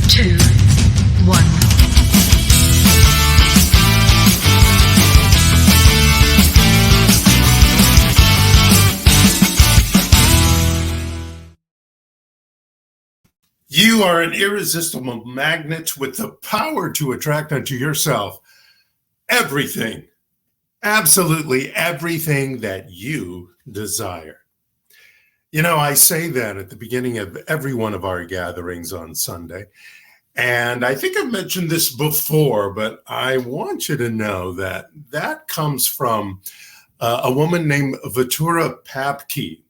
2, 1. You are an irresistible magnet with the power to attract unto yourself everything, absolutely everything that you desire. You know, I say that at the beginning of every one of our gatherings on Sunday. And I think I've mentioned this before, but I want you to know that that comes from a woman named Vitura Papke,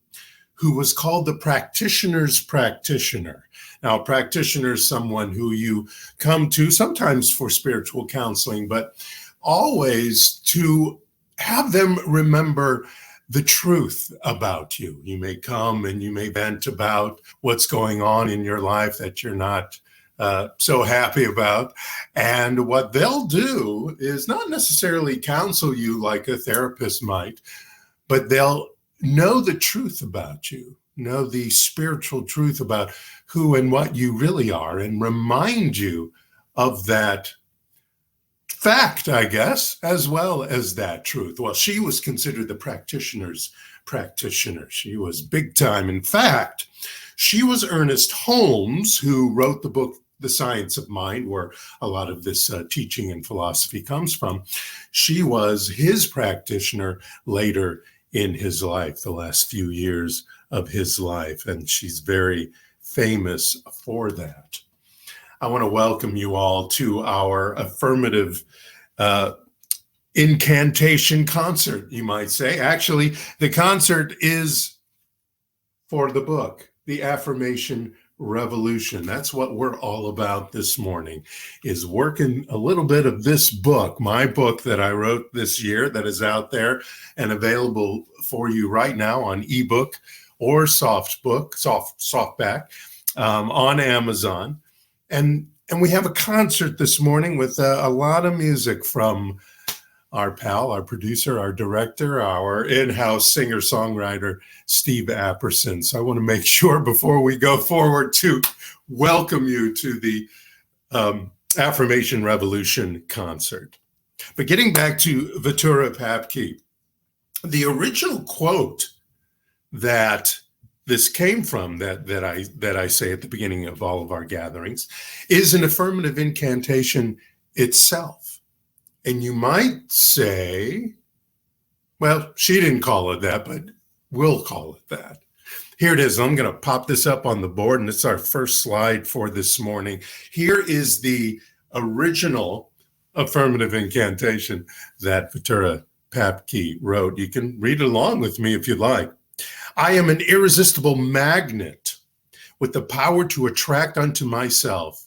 who was called the practitioner's practitioner. Now, a practitioner is someone who you come to sometimes for spiritual counseling, but always to have them remember the truth about you. You may come and you may vent about what's going on in your life that you're not so happy about. And what they'll do is not necessarily counsel you like a therapist might, but they'll know the truth about you, know the spiritual truth about who and what you really are, and remind you of that fact, I guess, as well as that truth. Well, she was considered the practitioner's practitioner. She was big time. In fact, she was Ernest Holmes, who wrote the book, The Science of Mind, where a lot of this teaching and philosophy comes from. She was his practitioner later in his life, the last few years of his life, and she's very famous for that. I want to welcome you all to our affirmative incantation concert, you might say. Actually, the concert is for the book, The Affirmation Revolution. That's what we're all about this morning, is working a little bit of this book, my book that I wrote this year, that is out there and available for you right now on ebook or softback on Amazon. And we have a concert this morning with a lot of music from our pal, our producer, our director, our in-house singer-songwriter, Steve Apperson. So I want to make sure before we go forward to welcome you to the Affirmation Revolution concert. But getting back to Vitura Papke, the original quote that this came from, that I say at the beginning of all of our gatherings, is an affirmative incantation itself. And you might say, well, she didn't call it that, but we'll call it that. Here it is. I'm going to pop this up on the board, and it's our first slide for this morning. Here is the original affirmative incantation that Vitura Papke wrote. You can read along with me if you'd like. I am an irresistible magnet with the power to attract unto myself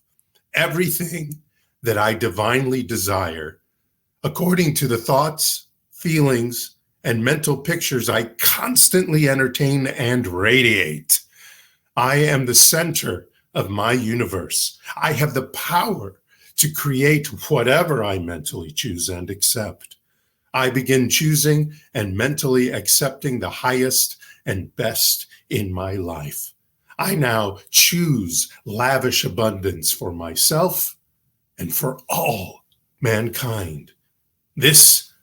everything that I divinely desire, according to the thoughts, feelings, and mental pictures I constantly entertain and radiate. I am the center of my universe. I have the power to create whatever I mentally choose and accept. I begin choosing and mentally accepting the highest and best in my life. I now choose lavish abundance for myself and for all mankind. This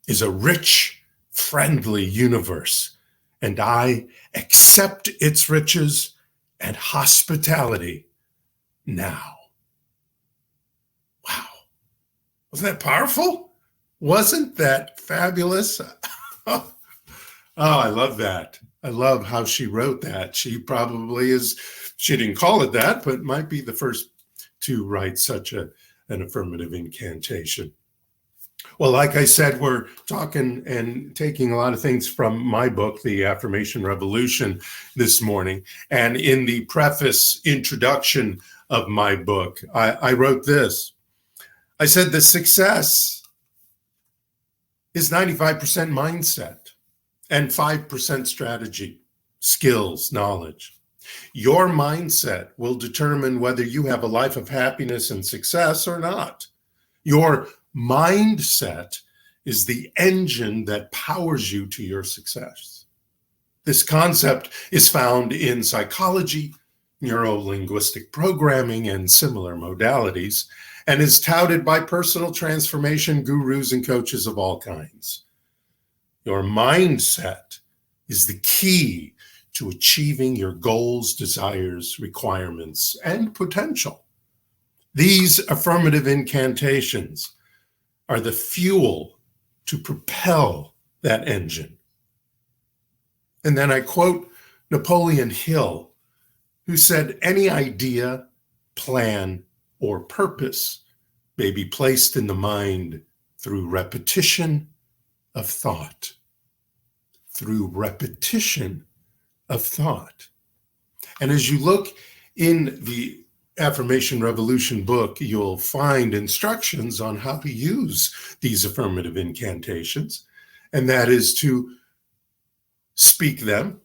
is a rich, friendly universe, and I accept its riches and hospitality now. Wow. Wasn't that powerful? Wasn't that fabulous? Oh, I love that. I love how she wrote that. She didn't call it that, but might be the first to write such an affirmative incantation. Well, like I said, we're talking and taking a lot of things from my book, The Affirmation Revolution, this morning. And in the preface introduction of my book, I wrote this. I said the success is 95% mindset and 5% strategy, skills, knowledge. Your mindset will determine whether you have a life of happiness and success or not. Your mindset is the engine that powers you to your success. This concept is found in psychology, neuro-linguistic programming, and similar modalities, and is touted by personal transformation gurus and coaches of all kinds. Your mindset is the key to achieving your goals, desires, requirements, and potential. These affirmative incantations are the fuel to propel that engine. And then I quote Napoleon Hill, who said, "Any idea, plan, or purpose may be placed in the mind through repetition of thought." Through repetition of thought. And as you look in the Affirmation Revolution book, you'll find instructions on how to use these affirmative incantations, and that is to speak them.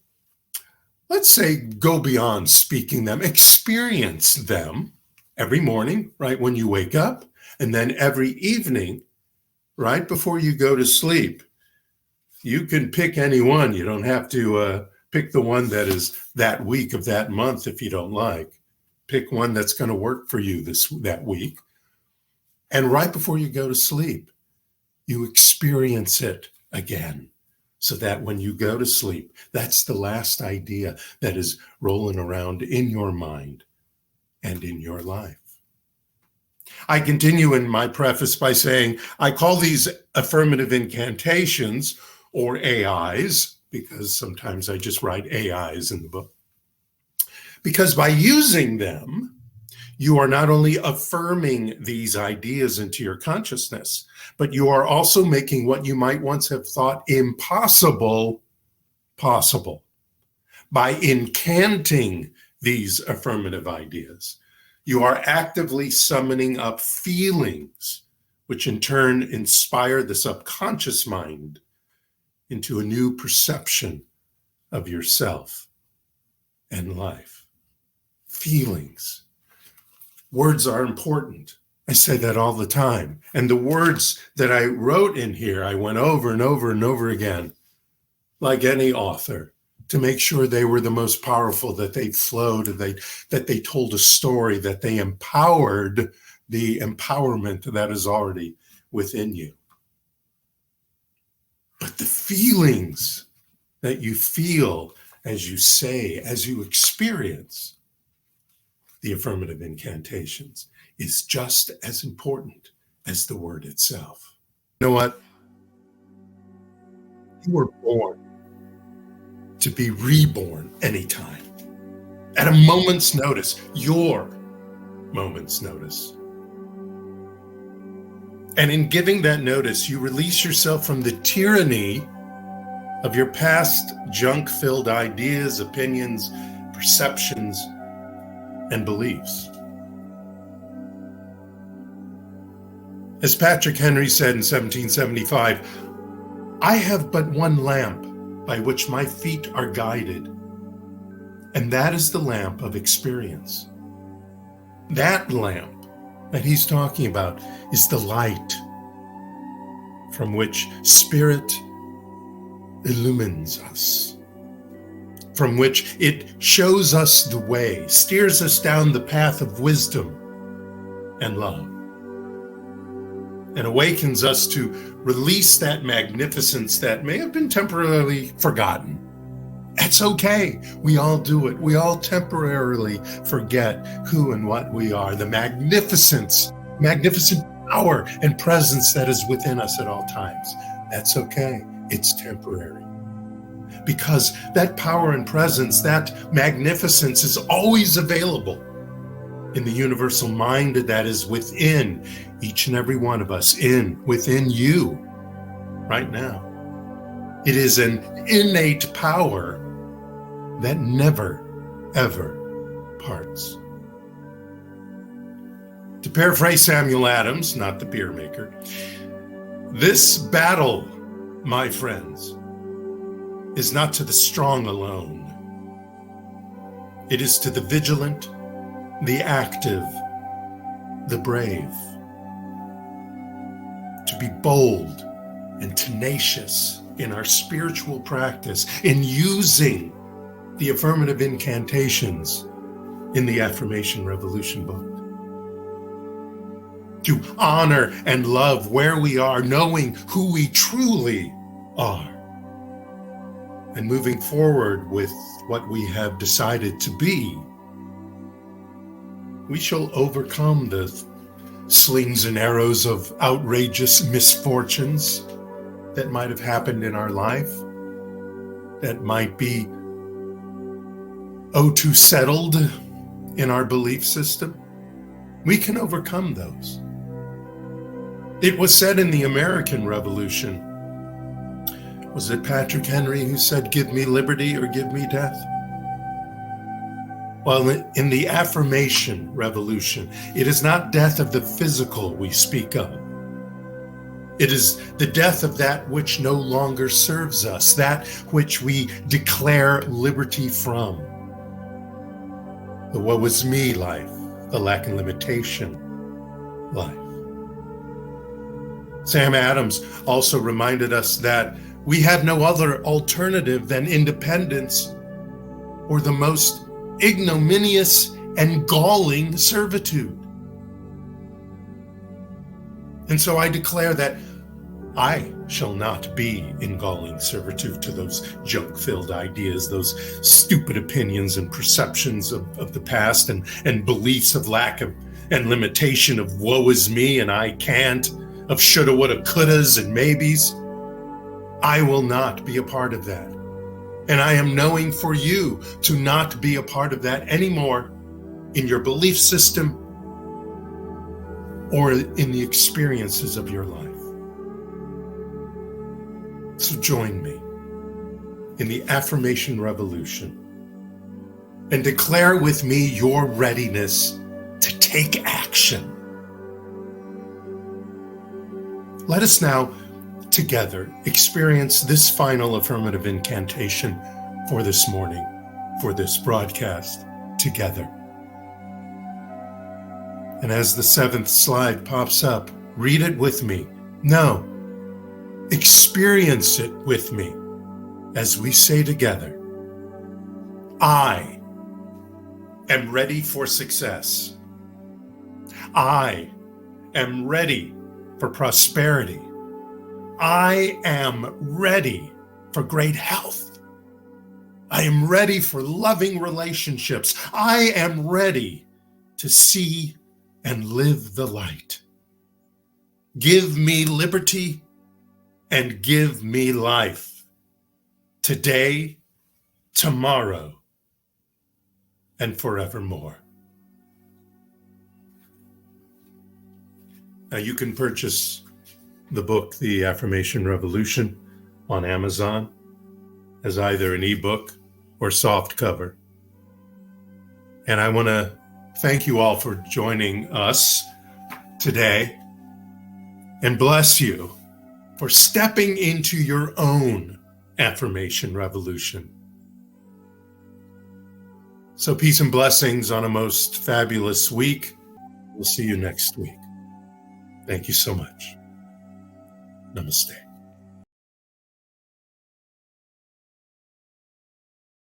Let's say go beyond speaking them, experience them every morning, right when you wake up, and then every evening, right before you go to sleep. You can pick any one. You don't have to pick the one that is that week of that month if you don't like. Pick one that's going to work for you that week. And right before you go to sleep, you experience it again, so that when you go to sleep, that's the last idea that is rolling around in your mind and in your life. I continue in my preface by saying, I call these affirmative incantations, or AIs, because sometimes I just write AIs in the book. Because by using them, you are not only affirming these ideas into your consciousness, but you are also making what you might once have thought impossible possible. By incanting these affirmative ideas, you are actively summoning up feelings, which in turn inspire the subconscious mind into a new perception of yourself and life. Feelings. Words are important. I say that all the time. And the words that I wrote in here, I went over and over and over again, like any author, to make sure they were the most powerful, that they flowed, that they told a story, that they empowered the empowerment that is already within you. But the feelings that you feel as you say, as you experience the affirmative incantations is just as important as the word itself. You know what? You were born to be reborn anytime. At a moment's notice, your moment's notice. And in giving that notice, you release yourself from the tyranny of your past junk-filled ideas, opinions, perceptions, and beliefs. As Patrick Henry said in 1775, "I have but one lamp by which my feet are guided, and that is the lamp of experience." That lamp that he's talking about is the light from which Spirit illumines us, from which it shows us the way, steers us down the path of wisdom and love, and awakens us to release that magnificence that may have been temporarily forgotten. That's okay. We all do it. We all temporarily forget who and what we are, the magnificent power and presence that is within us at all times. That's okay. It's temporary. Because that power and presence, that magnificence is always available in the universal mind that is within each and every one of us, within you right now. It is an innate power that never, ever parts. To paraphrase Samuel Adams, not the beer maker, this battle, my friends, is not to the strong alone. It is to the vigilant, the active, the brave. To be bold and tenacious in our spiritual practice, in using the affirmative incantations in the Affirmation Revolution book. To honor and love where we are, knowing who we truly are, and moving forward with what we have decided to be, we shall overcome the slings and arrows of outrageous misfortunes that might have happened in our life, that might be too settled in our belief system. We can overcome those. It was said in the American Revolution, was it Patrick Henry who said, "Give me liberty or give me death"? Well, in the Affirmation Revolution, it is not death of the physical we speak of. It is the death of that which no longer serves us, that which we declare liberty from. The woe is me life, the lack and limitation life. Sam Adams also reminded us that we have no other alternative than independence or the most ignominious and galling servitude. And so I declare that I shall not be in galling servitude to those junk-filled ideas, those stupid opinions and perceptions of the past and beliefs of lack of and limitation of woe is me and I can't, of shoulda, woulda, couldas and maybes. I will not be a part of that. And I am knowing for you to not be a part of that anymore in your belief system or in the experiences of your life. So join me in the Affirmation Revolution and declare with me your readiness to take action. Let us now together experience this final affirmative incantation for this morning, for this broadcast together. And as the 7th slide pops up, read it with me. No, experience it with me as we say together, I am ready for success. I am ready for prosperity. I am ready for great health. I am ready for loving relationships. I am ready to see and live the light. Give me liberty and give me life today, tomorrow, and forevermore. Now you can purchase the book, The Affirmation Revolution, on Amazon as either an ebook or soft cover. And I want to thank you all for joining us today and bless you for stepping into your own affirmation revolution. So peace and blessings on a most fabulous week. We'll see you next week. Thank you so much. Namaste.